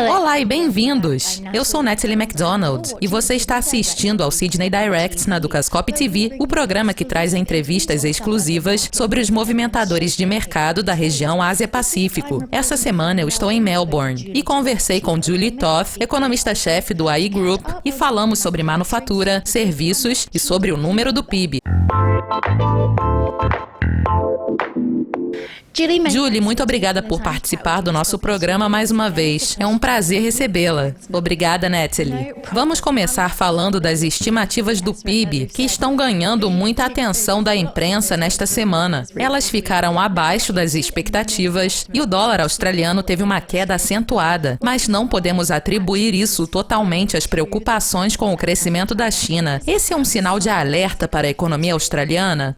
Olá e bem-vindos! Eu sou Natalie MacDonald e você está assistindo ao Sydney Directs na Dukascop TV, o programa que traz entrevistas exclusivas sobre os movimentadores de mercado da região Ásia-Pacífico. Essa semana eu estou em Melbourne e conversei com Julie Toth, economista-chefe do AI Group, e falamos sobre manufatura, serviços e sobre o número do PIB. Julie, muito obrigada por participar do nosso programa mais uma vez. É um prazer recebê-la. Obrigada, Natalie. Vamos começar falando das estimativas do PIB, que estão ganhando muita atenção da imprensa nesta semana. Elas ficaram abaixo das expectativas e o dólar australiano teve uma queda acentuada, mas não podemos atribuir isso totalmente às preocupações com o crescimento da China. Esse é um sinal de alerta para a economia australiana?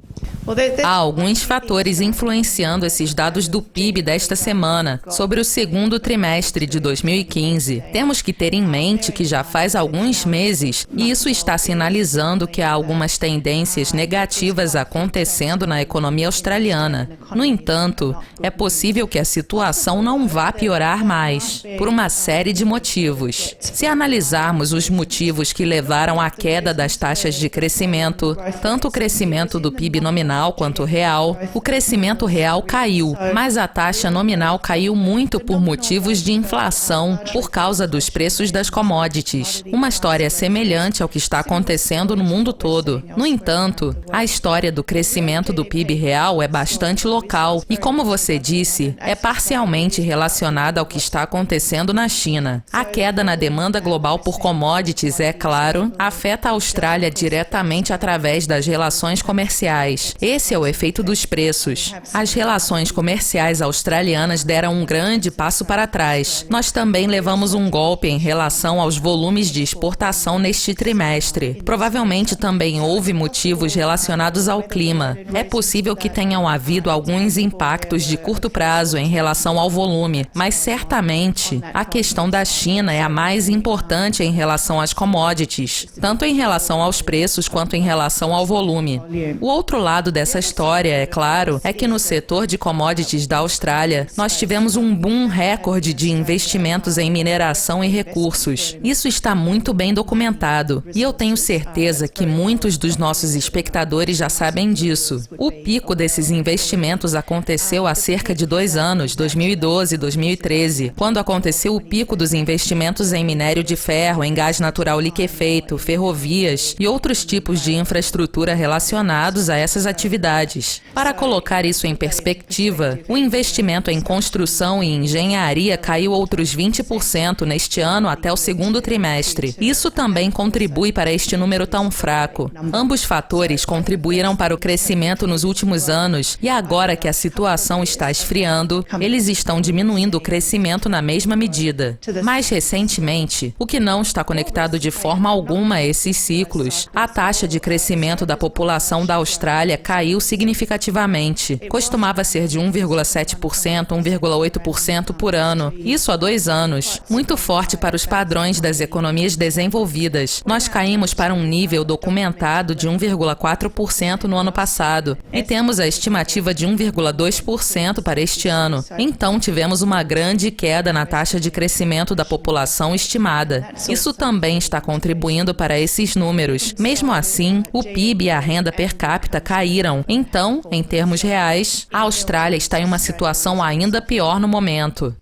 Há alguns fatores influenciando esses dados do PIB desta semana, sobre o segundo trimestre de 2015. Temos que ter em mente que já faz alguns meses, e isso está sinalizando que há algumas tendências negativas acontecendo na economia australiana. No entanto, é possível que a situação não vá piorar mais, por uma série de motivos. Se analisarmos os motivos que levaram à queda das taxas de crescimento, tanto o crescimento do PIB nominal quanto real, o crescimento real caiu, mas a taxa nominal caiu muito por motivos de inflação, por causa dos preços das commodities. Uma história semelhante ao que está acontecendo no mundo todo. No entanto, a história do crescimento do PIB real é bastante local e, como você disse, é parcialmente relacionada ao que está acontecendo na China. A queda na demanda global por commodities, é claro, afeta a Austrália diretamente através das relações comerciais. Esse é o efeito dos preços. As relações comerciais australianas deram um grande passo para trás. Nós também levamos um golpe em relação aos volumes de exportação neste trimestre. Provavelmente também houve motivos relacionados ao clima. É possível que tenham havido alguns impactos de curto prazo em relação ao volume, mas certamente a questão da China é a mais importante em relação às commodities, tanto em relação aos preços quanto em relação ao volume. O outro lado dessa história, é claro, é que no setor de commodities da Austrália, nós tivemos um boom recorde de investimentos em mineração e recursos. Isso está muito bem documentado, e eu tenho certeza que muitos dos nossos espectadores já sabem disso. O pico desses investimentos aconteceu há cerca de 2 anos, 2012 e 2013, quando aconteceu o pico dos investimentos em minério de ferro, em gás natural liquefeito, ferrovias e outros tipos de infraestrutura relacionados a essas atividades. Para colocar isso em perspectiva, o investimento em construção e engenharia caiu outros 20% neste ano até o segundo trimestre. Isso também contribui para este número tão fraco. Ambos fatores contribuíram para o crescimento nos últimos anos e agora que a situação está esfriando, eles estão diminuindo o crescimento na mesma medida. Mais recentemente, o que não está conectado de forma alguma a esses ciclos, a taxa de crescimento da população da Austrália caiu significativamente. Costumava ser de 1,7%, 1,8% por ano. Isso há 2 anos. Muito forte para os padrões das economias desenvolvidas. Nós caímos para um nível documentado de 1,4% no ano passado e temos a estimativa de 1,2% para este ano. Então, tivemos uma grande queda na taxa de crescimento da população estimada. Isso também está contribuindo para esses números. Mesmo assim, o PIB e a renda per capita caíram. Então, em termos reais, a Austrália está em uma situação ainda pior no momento.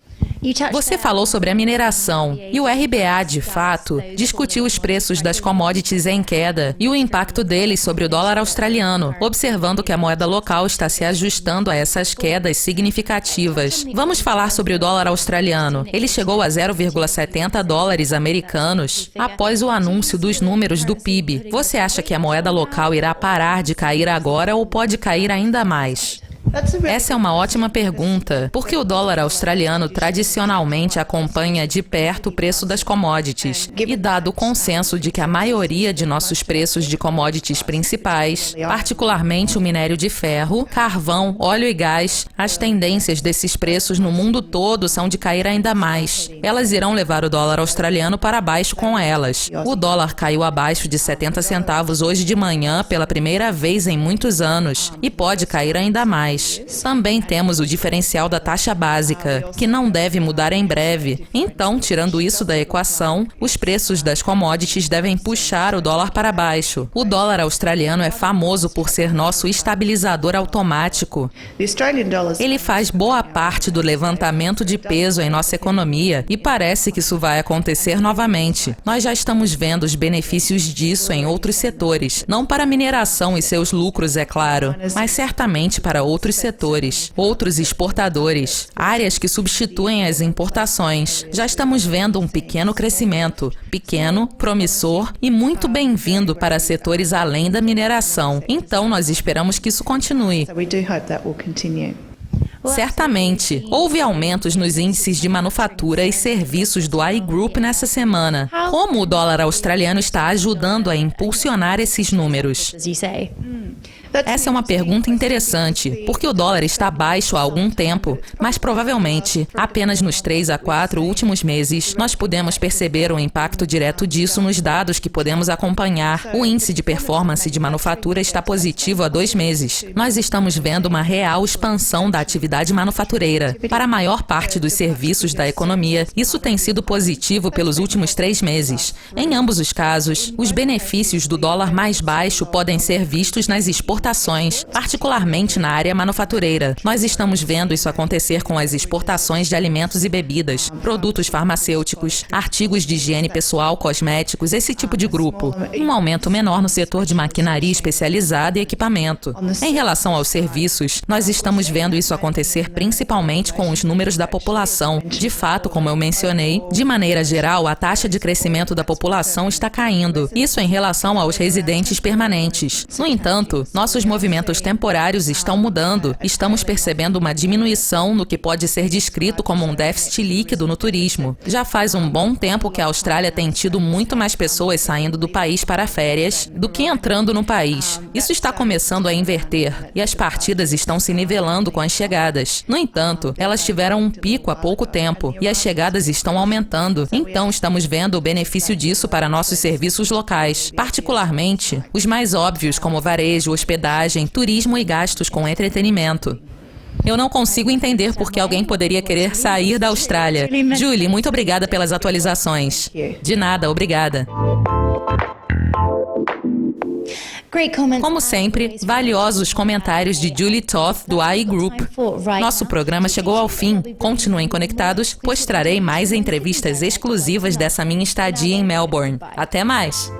Você falou sobre a mineração, e o RBA, de fato, discutiu os preços das commodities em queda e o impacto deles sobre o dólar australiano, observando que a moeda local está se ajustando a essas quedas significativas. Vamos falar sobre o dólar australiano. Ele chegou a 0,70 dólares americanos após o anúncio dos números do PIB. Você acha que a moeda local irá parar de cair agora ou pode cair ainda mais? Essa é uma ótima pergunta, porque o dólar australiano tradicionalmente acompanha de perto o preço das commodities, e dado o consenso de que a maioria de nossos preços de commodities principais, particularmente o minério de ferro, carvão, óleo e gás, as tendências desses preços no mundo todo são de cair ainda mais. Elas irão levar o dólar australiano para baixo com elas. O dólar caiu abaixo de 70 centavos hoje de manhã pela primeira vez em muitos anos, e pode cair ainda mais. mais. Também temos o diferencial da taxa básica, que não deve mudar em breve. Então, tirando isso da equação, os preços das commodities devem puxar o dólar para baixo. O dólar australiano é famoso por ser nosso estabilizador automático. Ele faz boa parte do levantamento de peso em nossa economia e parece que isso vai acontecer novamente. Nós já estamos vendo os benefícios disso em outros setores, não para a mineração e seus lucros, é claro, mas certamente para outros setores, outros exportadores, áreas que substituem as importações. Já estamos vendo um pequeno crescimento, pequeno, promissor e muito bem-vindo para setores além da mineração. Então, nós esperamos que isso continue. Certamente, houve aumentos nos índices de manufatura e serviços do iGroup nessa semana. Como o dólar australiano está ajudando a impulsionar esses números? Essa é uma pergunta interessante, porque o dólar está baixo há algum tempo, mas provavelmente, apenas nos 3 a 4 últimos meses, nós pudemos perceber o impacto direto disso nos dados que podemos acompanhar. O índice de performance de manufatura está positivo há 2 meses. Nós estamos vendo uma real expansão da atividade manufatureira. Para a maior parte dos serviços da economia, isso tem sido positivo pelos últimos 3 meses. Em ambos os casos, os benefícios do dólar mais baixo podem ser vistos nas exportações, particularmente na área manufatureira. Nós estamos vendo isso acontecer com as exportações de alimentos e bebidas, produtos farmacêuticos, artigos de higiene pessoal, cosméticos, esse tipo de grupo. Um aumento menor no setor de maquinaria especializada e equipamento. Em relação aos serviços, nós estamos vendo isso acontecer principalmente com os números da população. De fato, como eu mencionei, de maneira geral, a taxa de crescimento da população está caindo. Isso em relação aos residentes permanentes. No entanto, nossos movimentos temporários estão mudando. Estamos percebendo uma diminuição no que pode ser descrito como um déficit líquido no turismo. Já faz um bom tempo que a Austrália tem tido muito mais pessoas saindo do país para férias do que entrando no país. Isso está começando a inverter e as partidas estão se nivelando com as chegadas. No entanto, elas tiveram um pico há pouco tempo e as chegadas estão aumentando. Então, estamos vendo o benefício disso para nossos serviços locais, particularmente os mais óbvios como varejo, hospedagem, turismo e gastos com entretenimento. Eu não consigo entender por que alguém poderia querer sair da Austrália. Julie, muito obrigada pelas atualizações. De nada, obrigada. Como sempre, valiosos comentários de Julie Toth, do iGroup. Nosso programa chegou ao fim. Continuem conectados, pois trarei mais entrevistas exclusivas dessa minha estadia em Melbourne. Até mais!